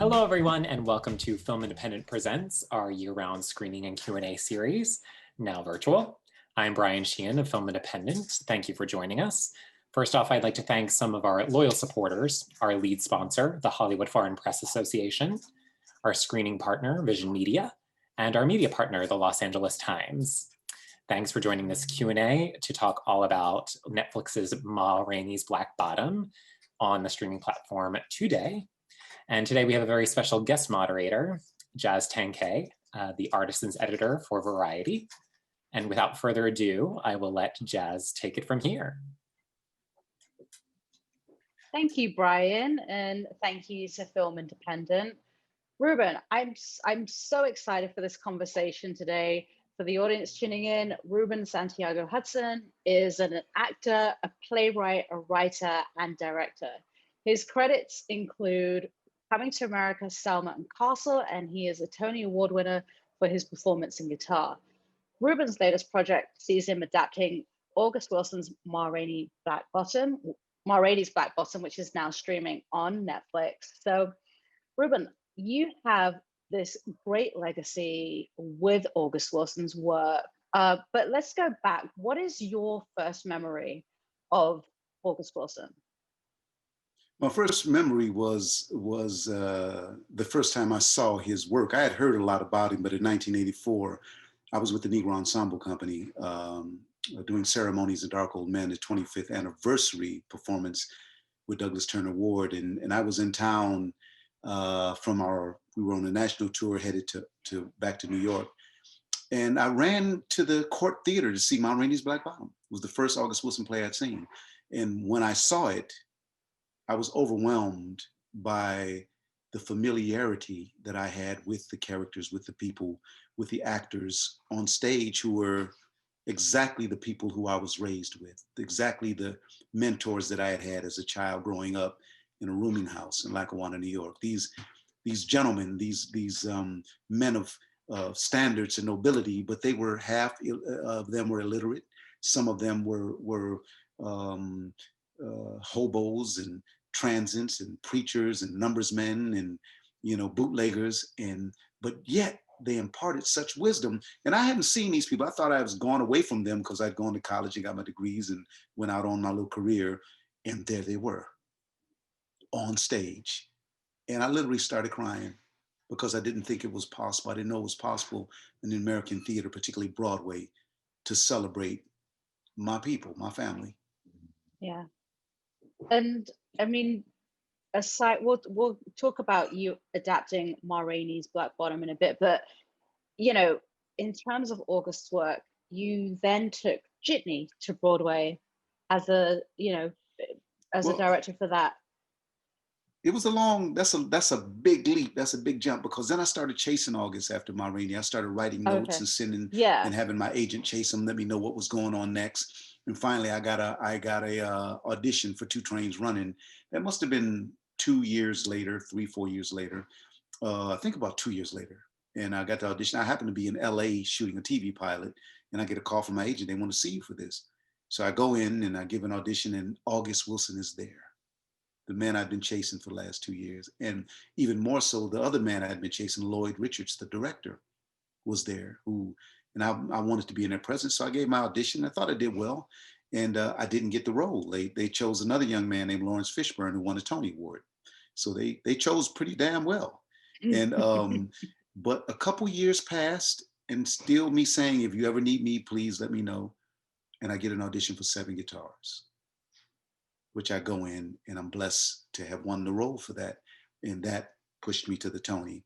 Hello, everyone, and welcome to Film Independent Presents, our year-round screening and Q&A series, now virtual. I'm Brian Sheehan of Film Independent. Thank you for joining us. First off, I'd like to thank some of our loyal supporters, our lead sponsor, the Hollywood Foreign Press Association, our screening partner, Vision Media, and our media partner, the Los Angeles Times. Thanks for joining this Q&A to talk all about Netflix's Ma Rainey's Black Bottom on the streaming platform today. And today we have a very special guest moderator, Jazz Tangcay, the Artisans Editor for Variety. And without further ado, I will let Jazz take it from here. Thank you, Brian, and thank you to Film Independent. Ruben, I'm so excited for this conversation today. For the audience tuning in, Ruben Santiago-Hudson is an actor, a playwright, a writer, and director. His credits include Coming to America, Selma and Castle, and he is a Tony Award winner for his performance in Guitar. Ruben's latest project sees him adapting August Wilson's Ma Rainey's Black Bottom, which is now streaming on Netflix. So, Ruben, you have this great legacy with August Wilson's work, but let's go back. What is your first memory of August Wilson? My first memory was the first time I saw his work. I had heard a lot about him, but in 1984, I was with the Negro Ensemble Company doing Ceremonies of Dark Old Men, the 25th anniversary performance with Douglas Turner Ward. And I was in town we were on a national tour headed back to New York. And I ran to the Court Theater to see Ma Rainey's Black Bottom. It was the first August Wilson play I'd seen. And when I saw it, I was overwhelmed by the familiarity that I had with the characters, with the people, with the actors on stage who were exactly the people who I was raised with, exactly the mentors that I had had as a child growing up in a rooming house in Lackawanna, New York. These gentlemen, these men of standards and nobility, but they were half of them were illiterate. Some of them were hobos and transients and preachers and numbers men and bootleggers, but yet they imparted such wisdom. And I hadn't seen these people. I thought I was gone away from them because I'd gone to college and got my degrees and went out on my little career. And there they were on stage. And I literally started crying because I didn't think it was possible. I didn't know it was possible in the American theater, particularly Broadway, to celebrate my people, my family. Yeah. And I mean, aside, we'll talk about you adapting Ma Rainey's Black Bottom in a bit, but in terms of August's work, you then took Jitney to Broadway as a director for that. It was that's a big leap, that's a big jump, because then I started chasing August after Ma Rainey. I started writing notes and sending and having my agent chase him, let me know what was going on next. And finally, I got a audition for Two Trains Running. That must have been 2 years later, 3-4 years later. I think about 2 years later. And I got the audition. I happened to be in LA shooting a TV pilot, and I get a call from my agent. They want to see you for this. So I go in and I give an audition, and August Wilson is there, the man I've been chasing for the last 2 years. And even more so, the other man I had been chasing, Lloyd Richards, the director, was there, and I wanted to be in their presence. So I gave my audition. I thought I did well. And I didn't get the role. They chose another young man named Lawrence Fishburne, who won a Tony Award. So they chose pretty damn well. And but a couple years passed, and still me saying, if you ever need me, please let me know. And I get an audition for 7 Guitars, which I go in, and I'm blessed to have won the role for that. And that pushed me to the Tony.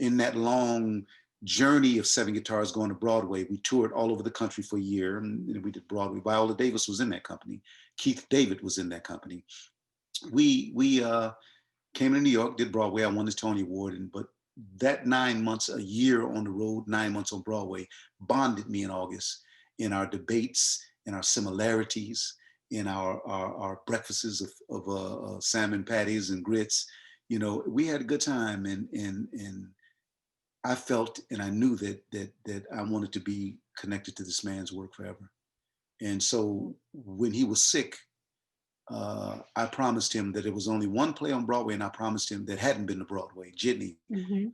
In that long journey of 7 Guitars going to Broadway, we toured all over the country for a year, and we did Broadway. Viola Davis was in that company. Keith David was in that company. We came to New York, did Broadway. I won the Tony Award, but that 9 months, a year on the road, 9 months on Broadway, bonded me and August in our debates, in our similarities, in our breakfasts of salmon patties and grits. We had a good time, and I felt and I knew that I wanted to be connected to this man's work forever. And so when he was sick, I promised him that there was only one play on Broadway, and I promised him that hadn't been to Broadway, Jitney.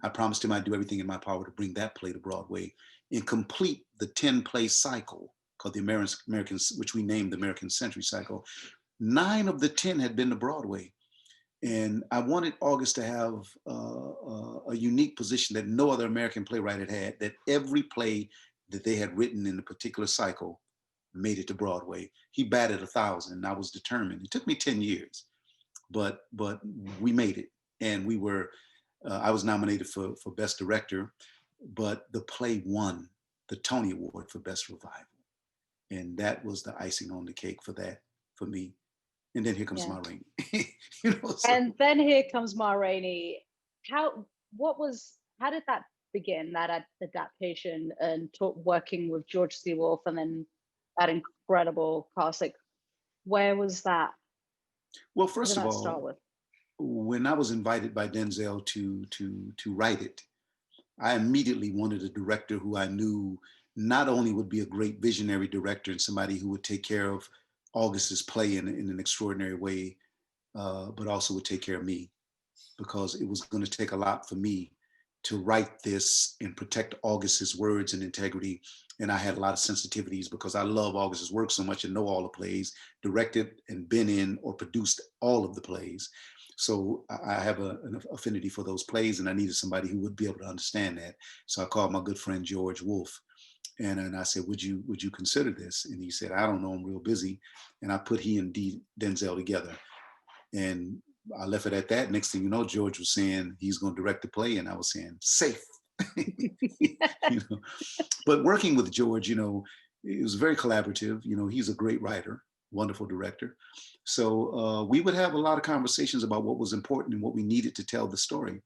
I promised him I'd do everything in my power to bring that play to Broadway and complete the 10-play cycle called the American, which we named the American Century Cycle. 9 of the 10 had been to Broadway. And I wanted August to have a unique position that no other American playwright had had, that every play that they had written in a particular cycle made it to Broadway. He batted 1,000, and I was determined. It took me 10 years, but we made it. And we were, I was nominated for Best Director, but the play won the Tony Award for Best Revival. And that was the icing on the cake for that, for me. And then here comes Ma Rainey. You know, so. And then here comes Ma Rainey. How did that begin, that adaptation, and working with George Seawolf, and then that incredible cast? Like, where was that? Well, first of all, when I was invited by Denzel to write it, I immediately wanted a director who I knew not only would be a great visionary director and somebody who would take care of August's play in an extraordinary way, but also would take care of me, because it was going to take a lot for me to write this and protect August's words and integrity. And I had a lot of sensitivities because I love August's work so much and know all the plays, directed and been in or produced all of the plays. So I have an affinity for those plays, and I needed somebody who would be able to understand that. So I called my good friend George Wolf. And I said, would you consider this? And he said, I don't know, I'm real busy. And I put he and Denzel together. And I left it at that. Next thing you know, George was saying he's going to direct the play. And I was saying, safe. You know? But working with George, you know, it was very collaborative. You know, he's a great writer, wonderful director. So we would have a lot of conversations about what was important and what we needed to tell the story.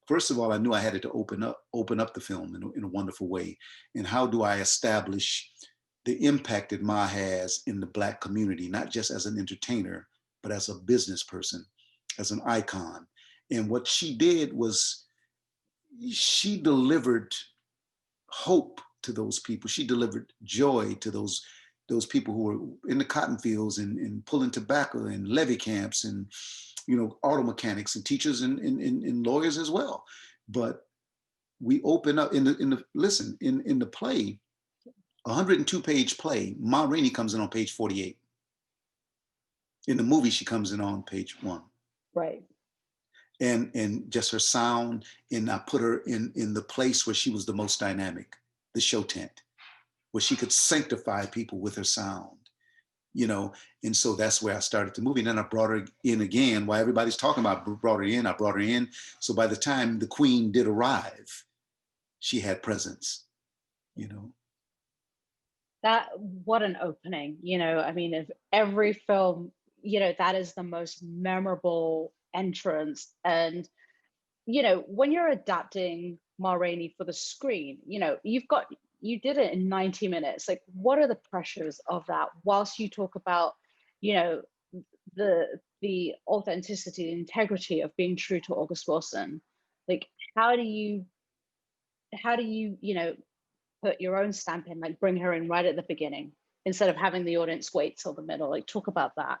First of all, I knew I had to open up the film in a wonderful way. And how do I establish the impact that Ma has in the Black community, not just as an entertainer, but as a business person, as an icon. And what she did was she delivered hope to those people. She delivered joy to those people who were in the cotton fields and pulling tobacco and levee camps and, you know, auto mechanics and teachers and lawyers as well. But we open up in the play, 102-page play, Ma Rainey comes in on page 48. In the movie, she comes in on page 1. Right. And just her sound, and I put her in the place where she was the most dynamic, the show tent, where she could sanctify people with her sound, you know. And so that's where I started the movie. And then I brought her in again. While everybody's talking about brought her in, I brought her in. So by the time the Queen did arrive, she had presence, you know. What an opening, you know. I mean, if every film, you know, that is the most memorable entrance. And, you know, when you're adapting Ma Rainey for the screen, you know, you did it in 90 minutes. Like, what are the pressures of that? Whilst you talk about, you know, the authenticity, the integrity of being true to August Wilson, like, how do you, you know, put your own stamp in, like bring her in right at the beginning instead of having the audience wait till the middle? Like, talk about that.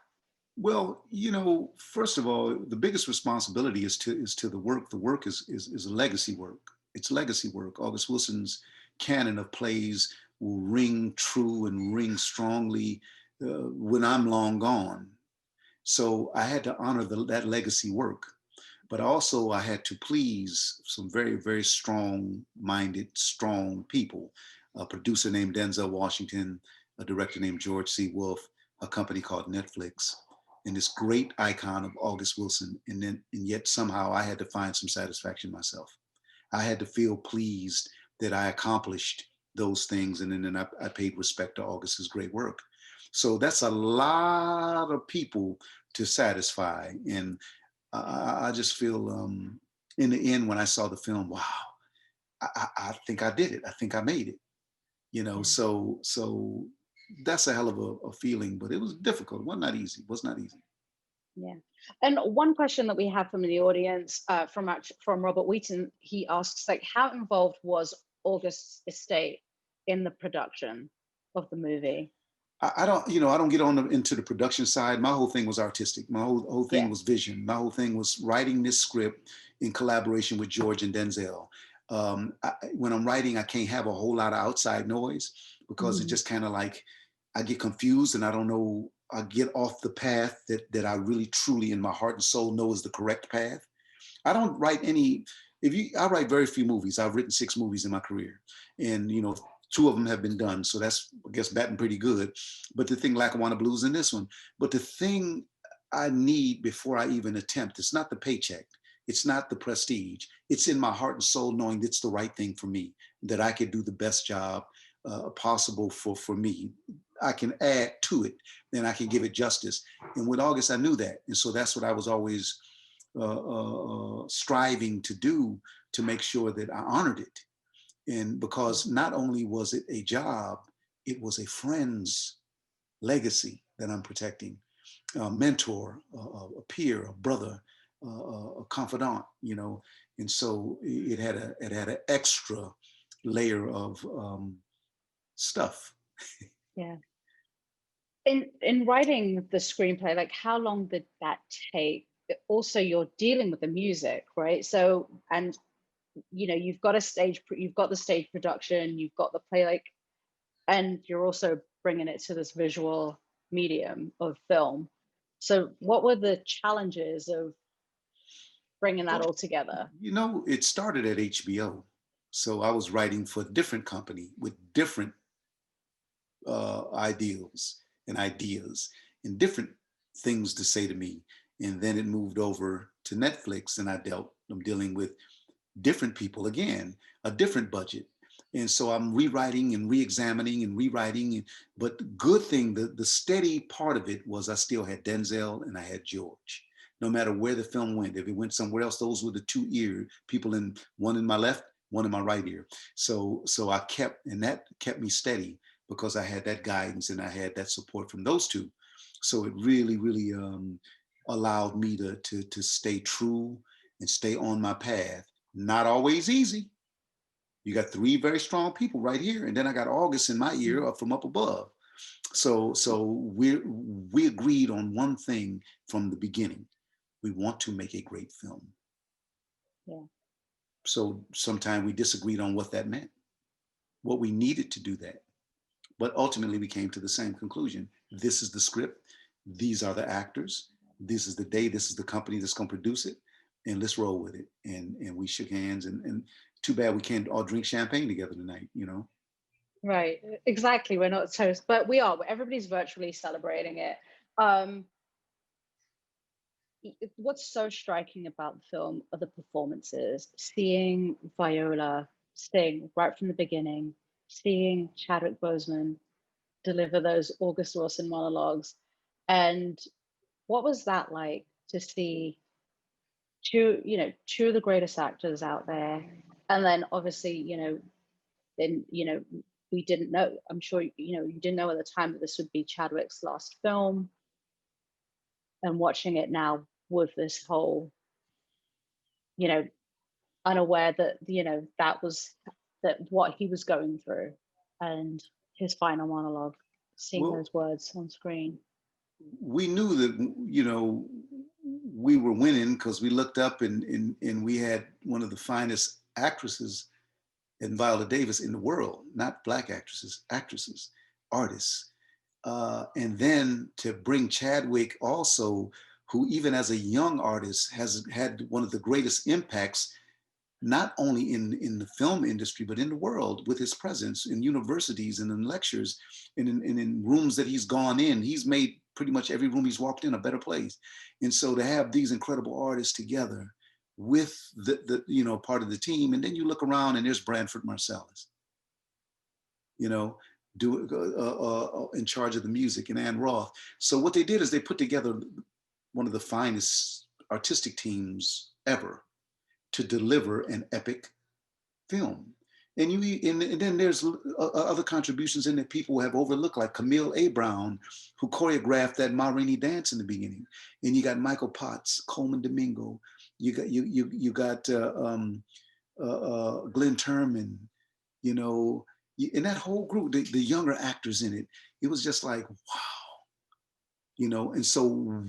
Well, you know, first of all, the biggest responsibility is to the work. The work is a legacy work. It's legacy work. August Wilson's canon of plays will ring true and ring strongly when I'm long gone. So I had to honor that legacy work. But also I had to please some very, very strong-minded, strong people. A producer named Denzel Washington, a director named George Seawolf, a company called Netflix, and this great icon of August Wilson. And yet somehow I had to find some satisfaction myself. I had to feel pleased that I accomplished those things, and then I paid respect to August's great work. So that's a lot of people to satisfy. And I just feel in the end, when I saw the film, wow, I think I did it. I think I made it, you know. So that's a hell of a feeling, but it was difficult. It was not easy. It was not easy. Yeah. And one question that we have from the audience, from Robert Wheaton, he asks, like, how involved was August's estate in the production of the movie? I don't, you know, I don't get on into the production side. My whole thing was artistic. My whole thing was vision. My whole thing was writing this script in collaboration with George and Denzel. When I'm writing, I can't have a whole lot of outside noise because it just kind of like, I get confused and I don't know, I get off the path that I really truly in my heart and soul know is the correct path. I don't write any, I write very few movies. I've written 6 movies in my career, and, you know, 2 of them have been done. So that's, I guess, batting pretty good. But the thing, Lackawanna Blues in this one, but the thing I need before I even attempt, it's not the paycheck. It's not the prestige. It's in my heart and soul knowing it's the right thing for me, that I could do the best job possible for me. I can add to it, and I can give it justice. And with August, I knew that. And so that's what I was always striving to do, to make sure that I honored it. And because not only was it a job, it was a friend's legacy that I'm protecting, a mentor, a peer, a brother, a confidant, you know. And so it had an extra layer of stuff. Yeah. In writing the screenplay, like, how long did that take? Also, you're dealing with the music, right? So, and you know, you've got the stage production, you've got the play, like, and you're also bringing it to this visual medium of film. So what were the challenges of bringing that all together? You know, it started at HBO. So I was writing for a different company with different ideals and ideas and different things to say to me. And then it moved over to Netflix, and I'm dealing with different people again, a different budget. And so I'm rewriting and re-examining and rewriting. But the good thing, the steady part of it was I still had Denzel and I had George. No matter where the film went, if it went somewhere else, those were the 2 ear people, in one in my left, one in my right ear. So I kept, and that kept me steady because I had that guidance and I had that support from those 2. So it really, really allowed me to stay true and stay on my path. Not always easy. You got 3 very strong people right here, and then I got August in my ear up from up above. So we agreed on one thing from the beginning: we want to make a great film. Yeah. So sometimes we disagreed on what that meant, what we needed to do that, but ultimately we came to the same conclusion: this is the script, these are the actors, this is the day, this is the company that's going to produce it, and let's roll with it. And we shook hands, and too bad we can't all drink champagne together tonight, you know? Right, exactly. We're not toast, but we are. Everybody's virtually celebrating it. What's so striking about the film are the performances. Seeing Viola sing right from the beginning, seeing Chadwick Boseman deliver those August Wilson monologues, and what was that like to see two of the greatest actors out there? And then obviously, we didn't know, I'm sure, you didn't know at the time that this would be Chadwick's last film, and watching it now with this whole, unaware that, that what he was going through, and his final monologue, seeing those words on screen. We knew that, we were winning because we looked up and we had one of the finest actresses in Viola Davis in the world, not Black actresses, artists. And then to bring Chadwick also, who even as a young artist has had one of the greatest impacts, not only in the film industry, but in the world, with his presence in universities and in lectures and in rooms that he's gone in. He's made pretty much every room he's walked in a better place. And so to have these incredible artists together with the part of the team, and then you look around and there's Branford Marsalis, in charge of the music, and Ann Roth. So what they did is they put together one of the finest artistic teams ever to deliver an epic film. And then there's other contributions in that people have overlooked, like Camille A. Brown, who choreographed that Ma Rainey dance in the beginning. And you got Michael Potts, Coleman Domingo, you got Glenn Turman, in that whole group, the younger actors in it, it was just like, wow, you know? And so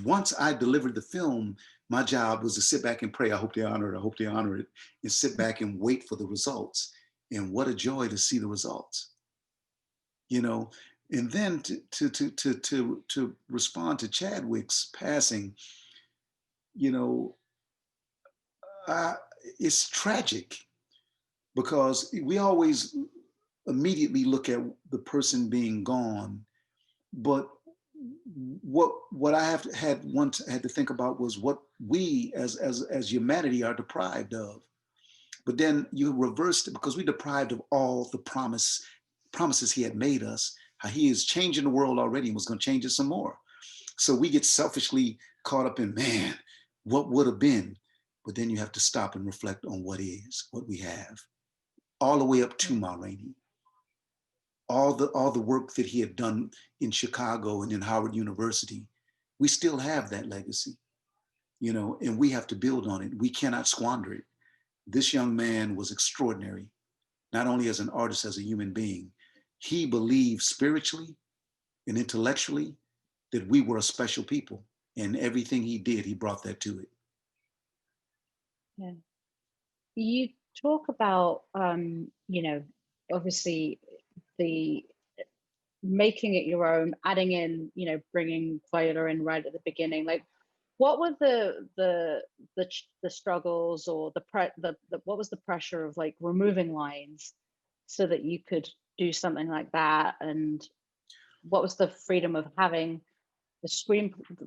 once I delivered the film, my job was to sit back and pray. I hope they honor it. I hope they honor it, and sit back and wait for the results. And what a joy to see the results, you know? And then to respond to Chadwick's passing, you know, it's tragic, because we always immediately look at the person being gone, but what I had to think about was what we as humanity are deprived of. But then you reversed it, because we deprived of all the promises he had made us, how he is changing the world already and was going to change it some more. So we get selfishly caught up in, man, what would have been. But then you have to stop and reflect on what is, what we have, all the way up to Ma Rainey. All the work that he had done in Chicago and in Howard University, we still have that legacy, you know, and we have to build on it. We cannot squander it. This young man was extraordinary, not only as an artist, as a human being. He believed spiritually and intellectually that we were a special people, and everything he did, he brought that to it. Yeah. You talk about, you know, obviously the making it your own, adding in, you know, bringing Viola in right at the beginning. Like, what were the struggles, or what was the pressure of like removing lines so that you could do something like that? And what was the freedom of having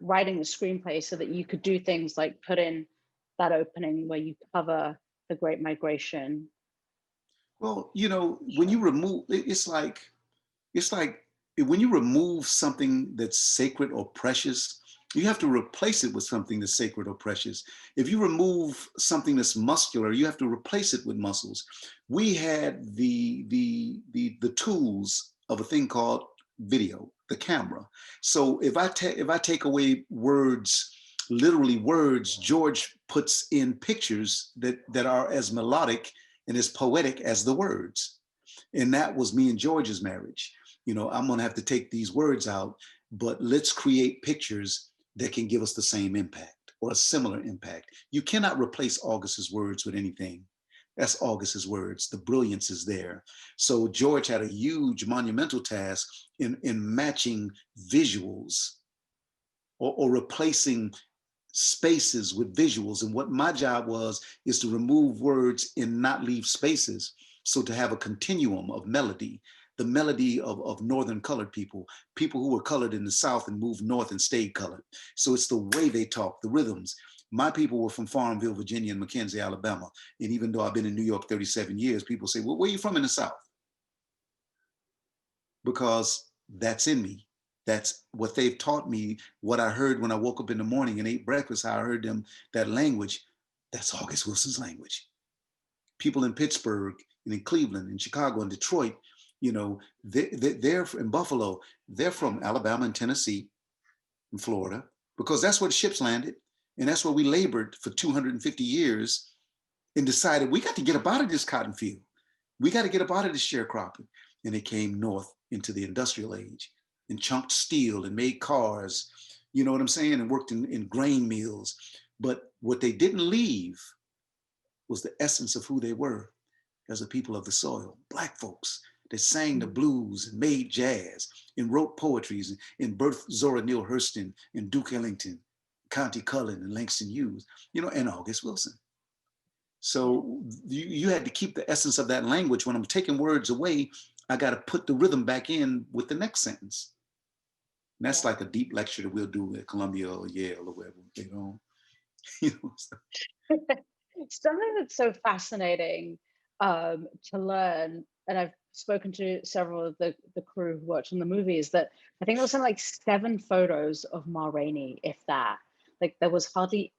writing the screenplay so that you could do things like put in that opening where you cover the Great Migration? Well, you know, when you remove, it's like when you remove something that's sacred or precious, you have to replace it with something that's sacred or precious. If you remove something that's muscular, you have to replace it with muscles. We had the tools of a thing called video, the camera. So if I take away words, literally words, George puts in pictures that are as melodic and as poetic as the words. And that was me and George's marriage. You know, I'm gonna have to take these words out, but let's create pictures that can give us the same impact or a similar impact. You cannot replace August's words with anything. That's August's words. The brilliance is there. So George had a huge monumental task in matching visuals or replacing spaces with visuals. And what my job was is to remove words and not leave spaces. So to have a continuum of melody, the melody of Northern colored people who were colored in the South and moved north and stayed colored. So it's the way they talk, the rhythms. My people were from Farmville, Virginia, and McKenzie, Alabama. And even though I've been in New York 37 years, people say, well, where are you from in the South? Because that's in me. That's what they've taught me, what I heard when I woke up in the morning and ate breakfast, how I heard them, that language, that's August Wilson's language. People in Pittsburgh and in Cleveland and Chicago and Detroit, you know, they're in Buffalo, they're from Alabama and Tennessee and Florida, because that's where the ships landed. And that's where we labored for 250 years and decided we got to get up out of this cotton field. We got to get up out of this sharecropping. And they came north into the industrial age and chunked steel and made cars, you know what I'm saying? And worked in grain mills. But what they didn't leave was the essence of who they were as a people of the soil, Black folks that sang the blues and made jazz and wrote poetries and birthed Zora Neale Hurston and Duke Ellington, Conte Cullen and Langston Hughes, you know, and August Wilson. So you had to keep the essence of that language. When I'm taking words away, I got to put the rhythm back in with the next sentence. And that's like a deep lecture that we'll do at Columbia or Yale or wherever, you know. Something that's so fascinating to learn, and I've spoken to several of the crew who worked on the movie, is that I think there was something like 7 photos of Ma Rainey, if that. Like there was hardly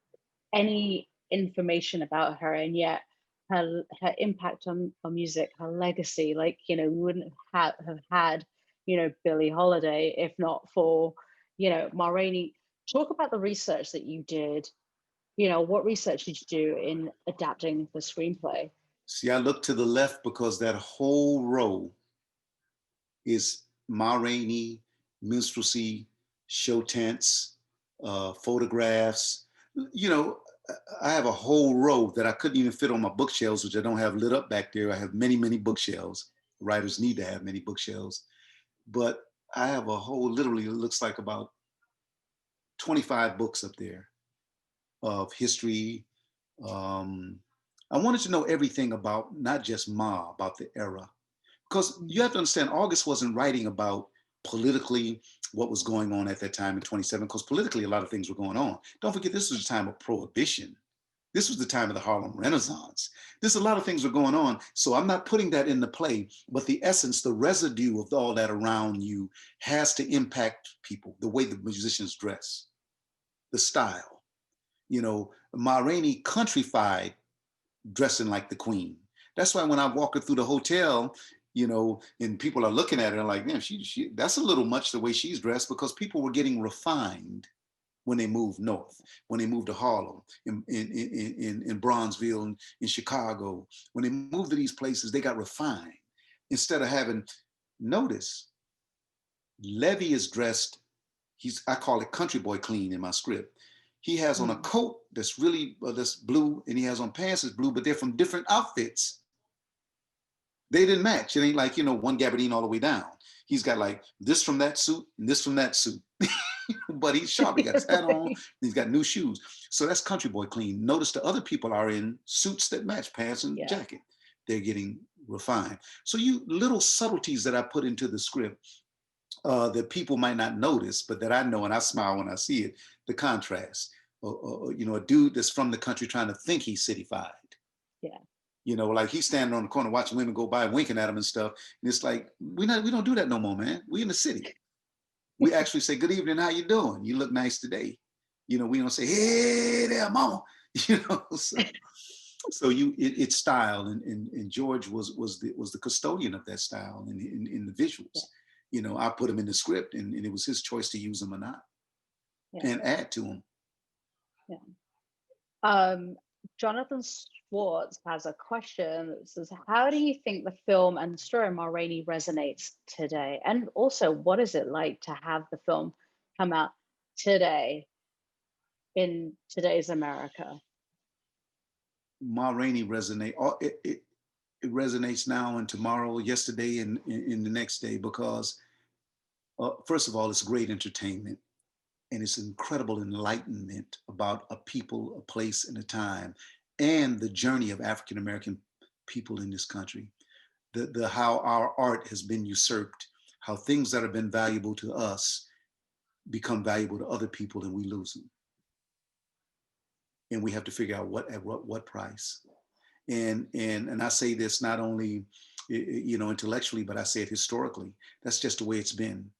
any information about her, and yet her impact on music, her legacy, like, you know, we wouldn't have had, you know, Billie Holiday if not for, you know, Ma Rainey. Talk about the research that you did. You know, what research did you do in adapting the screenplay? See, I look to the left because that whole row is Ma Rainey, minstrelsy, show tents, photographs. You know, I have a whole row that I couldn't even fit on my bookshelves, which I don't have lit up back there. I have many, many bookshelves. Writers need to have many bookshelves. But I have a whole, literally, it looks like about 25 books up there of history. I wanted to know everything about not just Ma, about the era. Because you have to understand, August wasn't writing about politically what was going on at that time in 27, because politically a lot of things were going on. Don't forget, this was a time of prohibition. This was the time of the Harlem Renaissance. There's a lot of things were going on. So I'm not putting that in the play, but the essence, the residue of all that around you has to impact people, the way the musicians dress, the style. You know, Ma Rainey countrified dressing like the queen. That's why when I walk her through the hotel, you know, and people are looking at her and like, man, she that's a little much the way she's dressed, because people were getting refined when they moved north, when they moved to Harlem, in Bronzeville, in Chicago. When they moved to these places, they got refined. Instead of having, notice, Levy is dressed, I call it country boy clean in my script. He has on a coat that's really, that's blue, and he has on pants that's blue, but they're from different outfits. They didn't match. It ain't like, you know, one gabardine all the way down. He's got like this from that suit and this from that suit. But he's sharp. He got his hat on. He's got new shoes. So that's country boy clean. Notice the other people are in suits that match, pants and jacket. They're getting refined. So you little subtleties that I put into the script that people might not notice, but that I know, and I smile when I see it, the contrast. You know, a dude that's from the country trying to think he's cityfied. Yeah. You know, like he's standing on the corner watching women go by, winking at him and stuff. And it's like, we don't do that no more, man. We in the city. We actually say, good evening, how you doing? You look nice today. You know, we don't say, hey there, mama. You know, so it's style, and George was the custodian of that style in the visuals. You know, I put him in the script, and it was his choice to use them or not, and add to them. Yeah. Jonathan Schwartz has a question that says, how do you think the film and story Ma Rainey resonates today? And also, what is it like to have the film come out today in today's America? Ma Rainey resonate. It resonates now and tomorrow, yesterday, and in the next day, because first of all, it's great entertainment. And it's incredible enlightenment about a people, a place, and a time, and the journey of African-American people in this country. How our art has been usurped, how things that have been valuable to us become valuable to other people, and we lose them. And we have to figure out at what price. And I say this not only, you know, intellectually, but I say it historically. That's just the way it's been.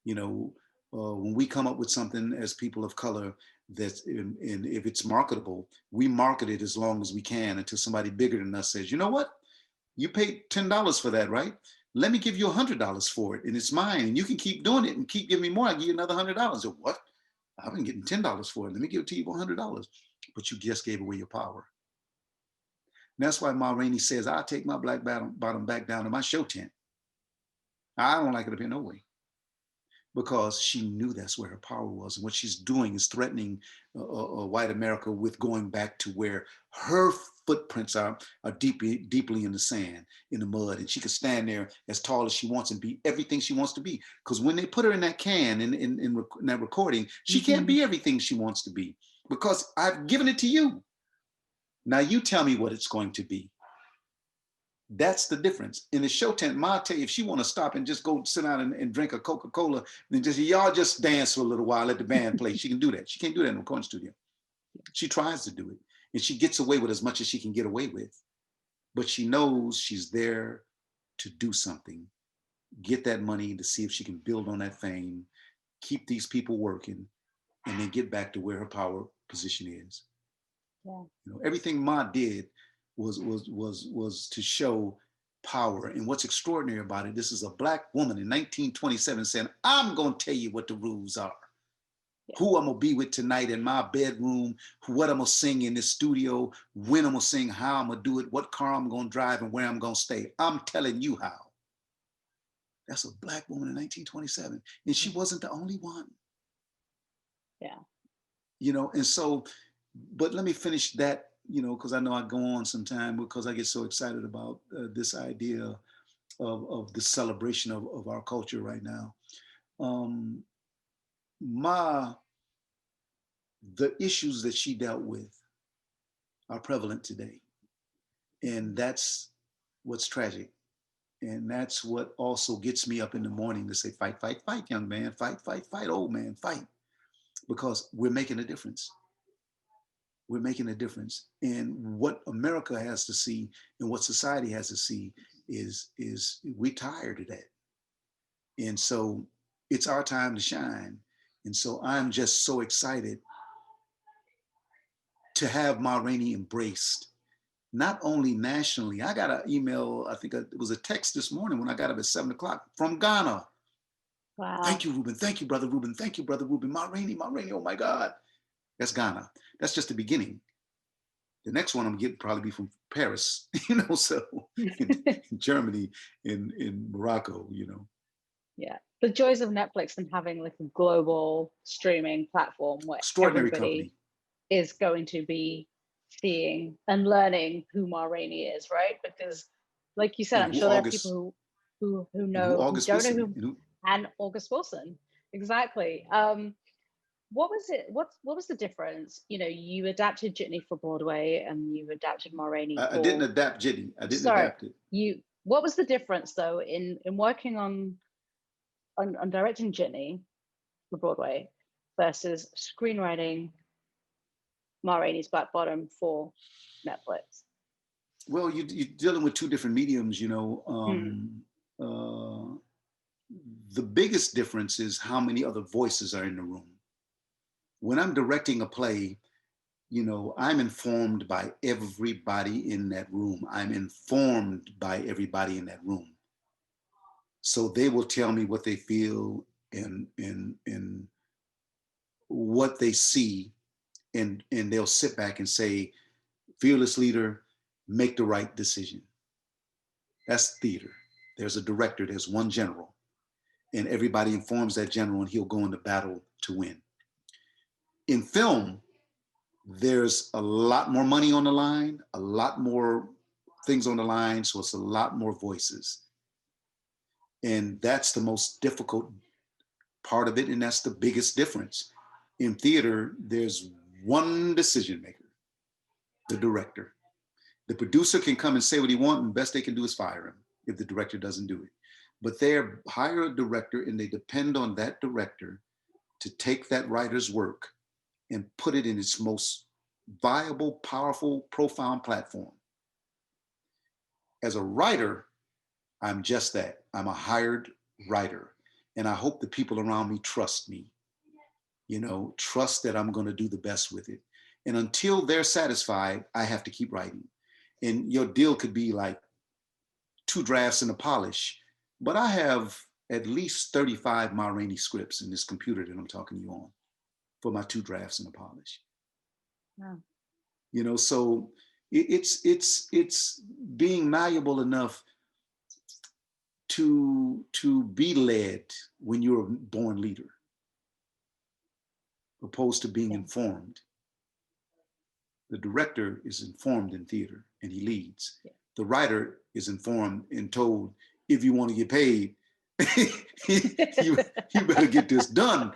You know, when we come up with something as people of color, that's and if it's marketable, we market it as long as we can until somebody bigger than us says, you know what, you paid $10 for that, right? Let me give you $100 for it, and it's mine, and you can keep doing it and keep giving me more. I give you another $100. Or what? I've been getting $10 for it. Let me give it to you for $100. But you just gave away your power. And that's why Ma Rainey says, I'll take my black bottom back down to my show tent. I don't like it up here no way. Because she knew that's where her power was. And what she's doing is threatening white America with going back to where her footprints are deeply in the sand, in the mud. And she could stand there as tall as she wants and be everything she wants to be. Because when they put her in that can, in that recording, she can't be everything she wants to be, because I've given it to you. Now you tell me what it's going to be. That's the difference. In the show tent, Ma tell you, if she want to stop and just go sit down and drink a Coca-Cola, then y'all just dance for a little while, let the band play. She can do that. She can't do that in a recording studio. She tries to do it, and she gets away with as much as she can get away with. But she knows she's there to do something, get that money to see if she can build on that fame, keep these people working, and then get back to where her power position is. Yeah. You know, everything Ma did was to show power. And what's extraordinary about it, this is a Black woman in 1927 saying, I'm gonna tell you what the rules are. Yeah. Who I'm gonna be with tonight in my bedroom, what I'm gonna sing in this studio, when I'm gonna sing, how I'm gonna do it, what car I'm gonna drive, and where I'm gonna stay. I'm telling you how. That's a Black woman in 1927. And she wasn't the only one. Yeah. You know, and so, but let me finish that, you know, because I know I go on sometime because I get so excited about this idea of the celebration of our culture right now. The issues that she dealt with are prevalent today. And that's what's tragic. And that's what also gets me up in the morning to say, fight, fight, fight, young man, fight, fight, fight, old man, fight. Because we're making a difference. We're making a difference. And what America has to see and what society has to see is we're tired of that. And so it's our time to shine. And so I'm just so excited to have Ma Rainey embraced, not only nationally. I got an email, I think it was a text this morning when I got up at 7 o'clock from Ghana. Wow. Thank you, Ruben. Thank you, Brother Ruben. Thank you, Brother Ruben. Ma Rainey, oh my God. That's Ghana. That's just the beginning. The next one I'm getting probably be from Paris, you know, so in Germany, in Morocco, you know. Yeah, the joys of Netflix and having like a global streaming platform where everybody is going to be seeing and learning who Ma Rainey is, right? Because, like you said, I'm sure there are people who know, who don't know who, and August Wilson, exactly. What was it? What was the difference? You know, you adapted Jitney for Broadway, and you adapted Ma Rainey. I didn't adapt Jitney. I didn't adapt it. What was the difference though in working on directing Jitney for Broadway versus screenwriting Ma Rainey's Black Bottom for Netflix? Well, you're dealing with two different mediums, you know. The biggest difference is how many other voices are in the room. When I'm directing a play, you know, I'm informed by everybody in that room. I'm informed by everybody in that room. So they will tell me what they feel and what they see, and they'll sit back and say, fearless leader, make the right decision. That's theater. There's a director, there's one general, and everybody informs that general and he'll go into battle to win. In film, there's a lot more money on the line, a lot more things on the line, so it's a lot more voices. And that's the most difficult part of it, and that's the biggest difference. In theater, there's one decision maker, the director. The producer can come and say what he wants, and the best they can do is fire him if the director doesn't do it. But they hire a director and they depend on that director to take that writer's work and put it in its most viable, powerful, profound platform. As a writer, I'm just that. I'm a hired writer. And I hope the people around me trust me, you know, trust that I'm going to do the best with it. And until they're satisfied, I have to keep writing. And your deal could be like 2 drafts and a polish, but I have at least 35 Ma Rainey scripts in this computer that I'm talking to you on for my 2 drafts and a polish. Wow. You know, so it's being malleable enough to be led when you're a born leader, opposed to being informed. The director is informed in theater and he leads. Yeah. The writer is informed and told, if you want to get paid, you better get this done.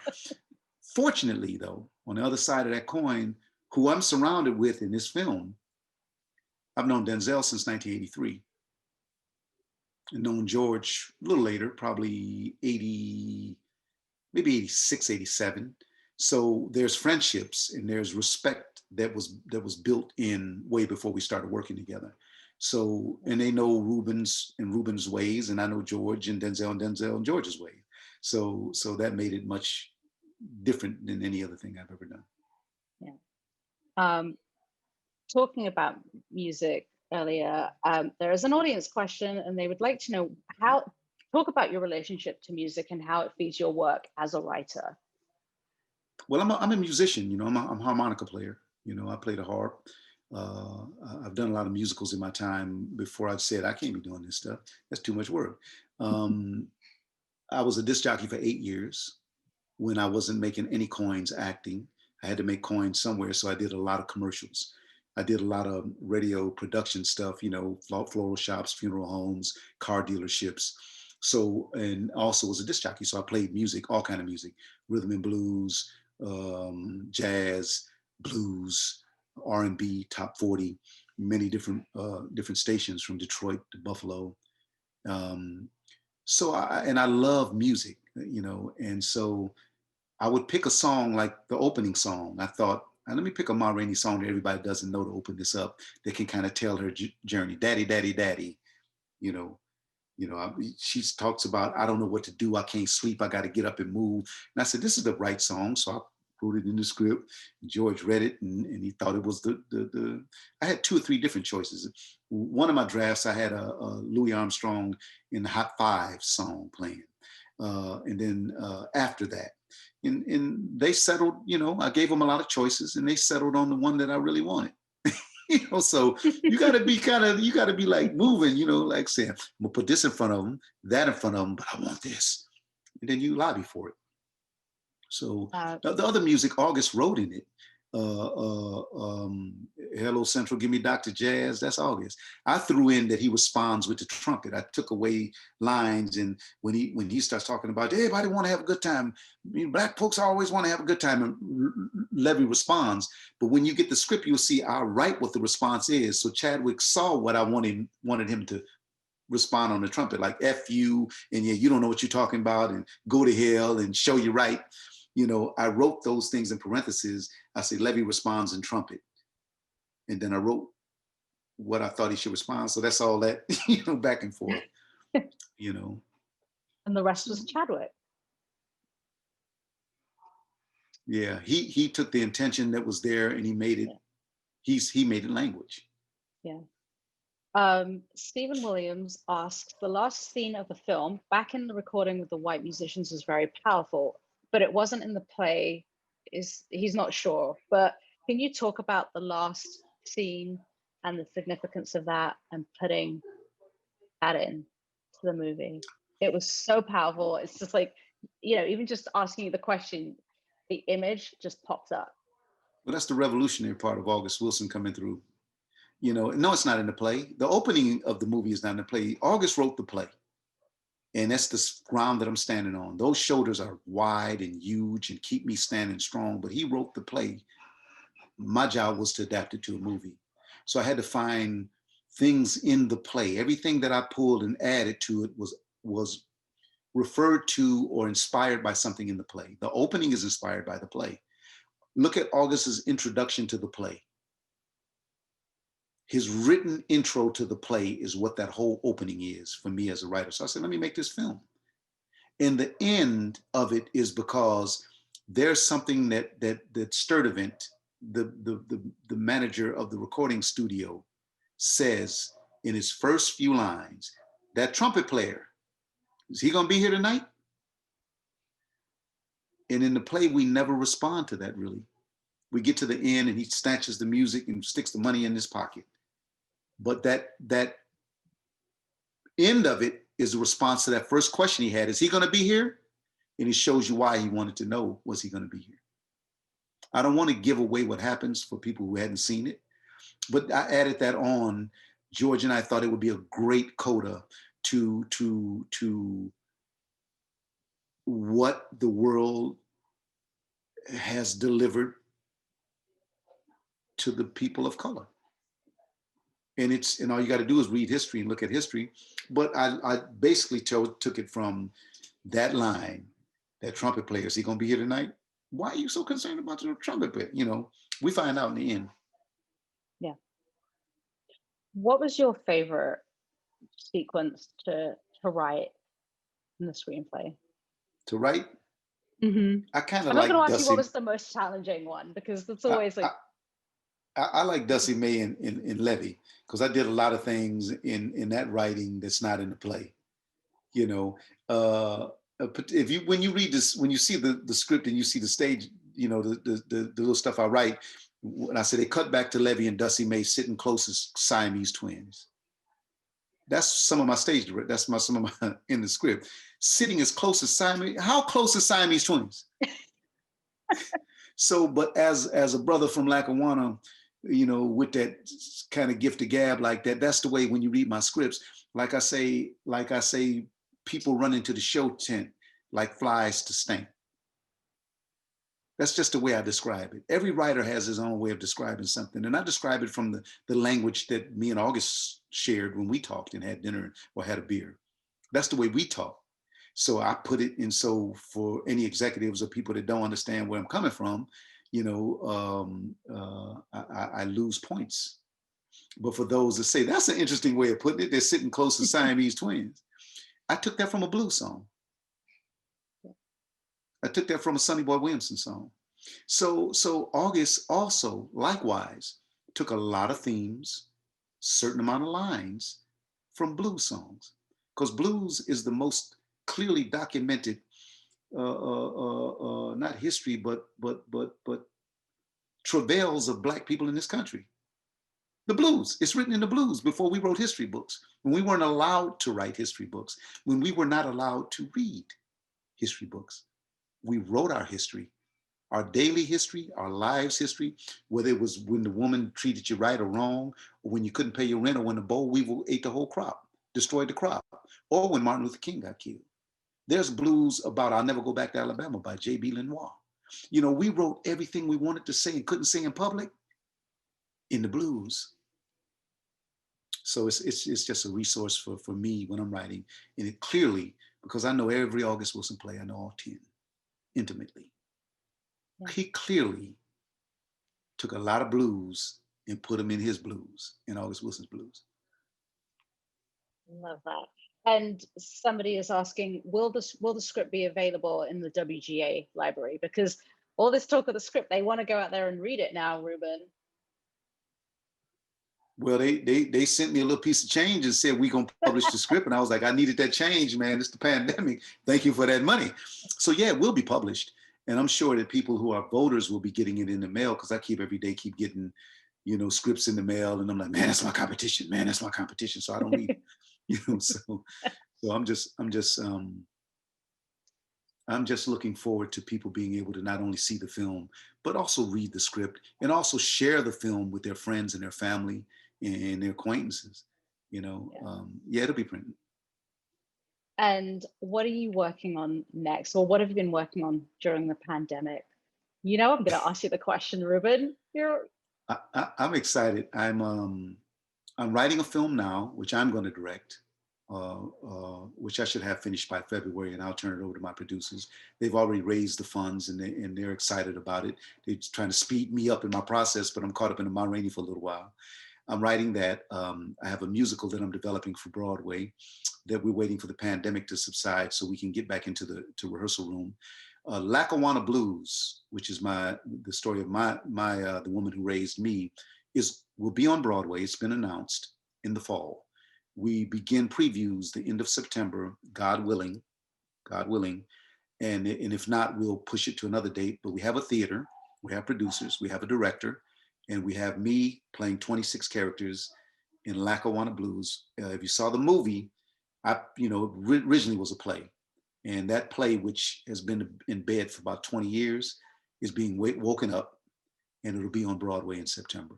Fortunately, though, on the other side of that coin, who I'm surrounded with in this film, I've known Denzel since 1983. And known George a little later, probably 80, maybe 86, 87. So there's friendships and there's respect that was built in way before we started working together. So, and they know Ruben's ways, and I know George and Denzel and George's way. So that made it much different than any other thing I've ever done. Yeah. Talking about music earlier, there is an audience question, and they would like to know talk about your relationship to music and how it feeds your work as a writer. Well, I'm a musician, you know, I'm a harmonica player. You know, I play the harp. I've done a lot of musicals in my time before I said, I can't be doing this stuff. That's too much work. I was a disc jockey for 8 years when I wasn't making any coins acting. I had to make coins somewhere, so I did a lot of commercials. I did a lot of radio production stuff, you know, floral shops, funeral homes, car dealerships. So, and also was a disc jockey. So I played music, all kind of music, rhythm and blues, jazz, blues, R&B, top 40, many different stations from Detroit to Buffalo. So I love music, you know, and so I would pick a song like the opening song. I thought, let me pick a Ma Rainey song that everybody doesn't know to open this up. They can kind of tell her journey. Daddy, daddy, daddy. You know, she talks about, I don't know what to do. I can't sleep. I got to get up and move. And I said, this is the right song. So I wrote it in the script. George read it and he thought it was the. I had 2 or 3 different choices. One of my drafts, I had a Louis Armstrong in the Hot 5 song playing. And then after that, and they settled, you know, I gave them a lot of choices and they settled on the one that I really wanted. You know, so you got to be like moving, you know, like saying, I'm gonna put this in front of them, that in front of them, but I want this. And then you lobby for it. So the other music, August wrote in it. Hello Central, give me Dr. Jazz, that's August. I threw in that he responds with the trumpet. I took away lines, and when he starts talking about everybody want to have a good time, I mean, black folks always want to have a good time, and Levy responds. But when you get the script, you'll see I'll write what the response is. So Chadwick saw what I wanted him to respond on the trumpet, like F you, and yeah, you don't know what you're talking about, and go to hell, and show you right. You know, I wrote those things in parentheses. I say Levy responds in trumpet. And then I wrote what I thought he should respond. So that's all that, you know, back and forth, you know. And the rest was Chadwick. Yeah, he took the intention that was there and he made it, he made it language. Yeah. Stephen Williams asks, the last scene of the film, back in the recording with the white musicians, was very powerful, but it wasn't in the play. He's not sure, but can you talk about the last scene and the significance of that and putting that in to the movie? It was so powerful. It's just like, you know, even just asking you the question, the image just pops up. Well, that's the revolutionary part of August Wilson coming through. You know, no, it's not in the play. The opening of the movie is not in the play. August wrote the play. And that's the ground that I'm standing on. Those shoulders are wide and huge and keep me standing strong. But he wrote the play. My job was to adapt it to a movie. So I had to find things in the play. Everything that I pulled and added to it was referred to or inspired by something in the play. The opening is inspired by the play. Look at August's introduction to the play. His written intro to the play is what that whole opening is for me as a writer. So I said, let me make this film. And the end of it is because there's something that Sturdivant, the manager of the recording studio, says in his first few lines. That trumpet player, is he gonna be here tonight? And in the play, we never respond to that really. We get to the end and he snatches the music and sticks the money in his pocket. But that end of it is a response to that first question he had. Is he going to be here? And it shows you why he wanted to know, was he going to be here? I don't want to give away what happens for people who hadn't seen it, but I added that on. George and I thought it would be a great coda to what the world has delivered to the people of color. And all you got to do is read history and look at history. But I basically took it from that line, that trumpet player. Is he going to be here tonight? Why are you so concerned about the trumpet player? You know, we find out in the end. Yeah. What was your favorite sequence to write in the screenplay? To write? Mm-hmm. I kind of I'm like not going to ask Dusty. you what was the most challenging one, because it's always like. I like Dusty May in Levy, because I did a lot of things in that writing that's not in the play. You know, when you read this, when you see the script and you see the stage, you know, the little stuff I write, when I say they cut back to Levy and Dusty May sitting close as Siamese twins. That's some of my stage, that's some of my in the script. sitting as close as Siamese. How close is Siamese twins? So, but as a brother from Lackawanna, you know, with that kind of gift of gab like that, that's the way when you read my scripts, like I say, people run into the show tent like flies to stink. That's just the way I describe it. Every writer has his own way of describing something. And I describe it from the language that me and August shared when we talked and had dinner or had a beer. That's the way we talk. So I put it in, so for any executives or people that don't understand where I'm coming from, you know, I lose points. But for those that say, that's an interesting way of putting it, they're sitting close to Siamese twins. I took that from a blues song. I took that from a Sonny Boy Williamson song. So August also, likewise, took a lot of themes, certain amount of lines from blues songs, because blues is the most clearly documented, not history, but travails of Black people in this country. The blues, it's written in the blues before we wrote history books, when we weren't allowed to write history books, when we were not allowed to read history books. We wrote our history, our daily history, our lives history, whether it was when the woman treated you right or wrong, or when you couldn't pay your rent, or when the boll weevil ate the whole crop, destroyed the crop, or when Martin Luther King got killed. There's blues about I'll Never Go Back to Alabama by J.B. Lenoir. You know, we wrote everything we wanted to say and couldn't say in public in the blues. So it's just a resource for me when I'm writing. And it clearly, because I know every August Wilson play, I know all 10 intimately. Yeah. He clearly took a lot of blues and put them in his blues, in August Wilson's blues. Love that. And somebody is asking, will the script be available in the WGA library? Because all this talk of the script, they want to go out there and read it now, Ruben. Well, they sent me a little piece of change and said, we gonna publish the script. And I was like, I needed that change, man. It's the pandemic. Thank you for that money. So yeah, it will be published. And I'm sure that people who are voters will be getting it in the mail, because I every day keep getting, you know, scripts in the mail. And I'm like, man, that's my competition, man, that's my competition. So I don't read it. You know, so I'm just looking forward to people being able to not only see the film, but also read the script and also share the film with their friends and their family and their acquaintances. You know, yeah, it'll be printed. And what are you working on next? Or what have you been working on during the pandemic? You know, I'm going to ask you the question, Ruben. I'm excited. I'm writing a film now, which I'm going to direct, which I should have finished by February, and I'll turn it over to my producers. They've already raised the funds, and they're excited about it. They're trying to speed me up in my process, but I'm caught up in the Ma Rainey for a little while. I'm writing that. I have a musical that I'm developing for Broadway that we're waiting for the pandemic to subside so we can get back into the rehearsal room. Lackawanna Blues, which is the story of the woman who raised me, will be on Broadway. It's been announced in the fall. We begin previews the end of September, God willing. And if not, we'll push it to another date. But we have a theater, we have producers, we have a director, and we have me playing 26 characters in Lackawanna Blues. If you saw the movie, originally was a play. And that play, which has been in bed for about 20 years, is being woken up, and it'll be on Broadway in September.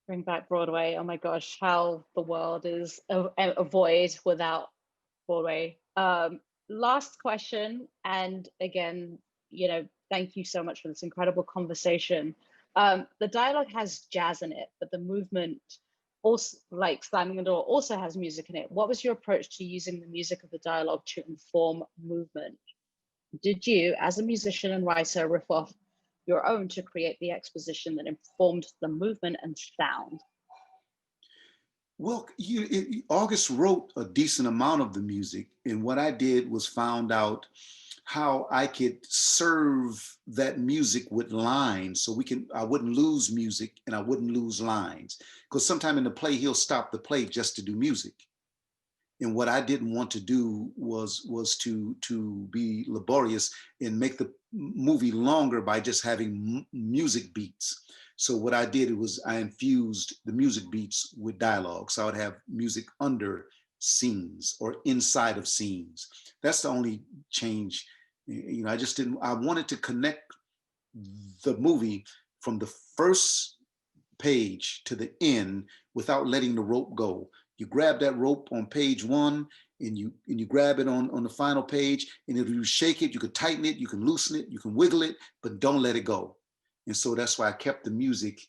Bring back Broadway. Oh my gosh, how the world is a void without Broadway. Last question, and again, thank you so much for this incredible conversation. The dialogue has jazz in it, but the movement, also like Slamming the Door, also has music in it. What was your approach to using the music of the dialogue to inform movement? Did you, as a musician and writer, riff off your own to create the exposition that informed the movement and sound? Well, August wrote a decent amount of the music, and what I did was found out how I could serve that music with lines, so I wouldn't lose music and I wouldn't lose lines. Because sometime in the play, he'll stop the play just to do music. And what I didn't want to do was to be laborious and make the movie longer by just having music beats. So what I did was I infused the music beats with dialogue. So I would have music under scenes or inside of scenes. That's the only change. You know, I wanted to connect the movie from the first page to the end without letting the rope go. You grab that rope on page 1 and you grab it on the final page, and if you shake it, you can tighten it, you can loosen it, you can wiggle it, but don't let it go. And so that's why I kept the music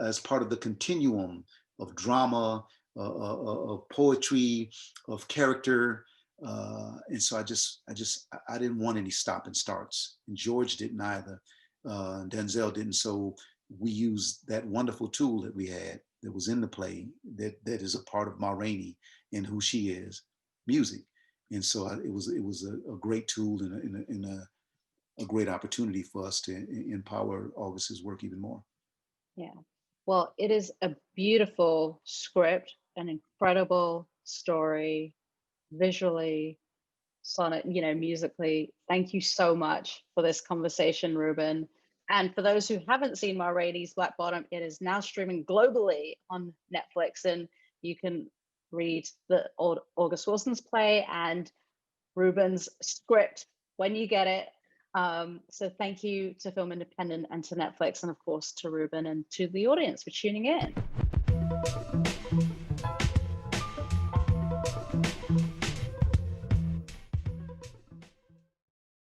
as part of the continuum of drama, of poetry, of character. And so I didn't want any stop and starts, and George didn't either. Denzel didn't. So we used that wonderful tool that we had that was in the play that is a part of Ma Rainey and who she is, music. And so it was a great tool and a great opportunity for us to empower August's work even more. Yeah. Well, it is a beautiful script, an incredible story, visually, sonnet, you know, musically. Thank you so much for this conversation, Ruben. And for those who haven't seen Ma Rainey's Black Bottom, it is now streaming globally on Netflix, and you can read the August Wilson's play and Ruben's script when you get it. So thank you to Film Independent and to Netflix, and of course to Ruben and to the audience for tuning in.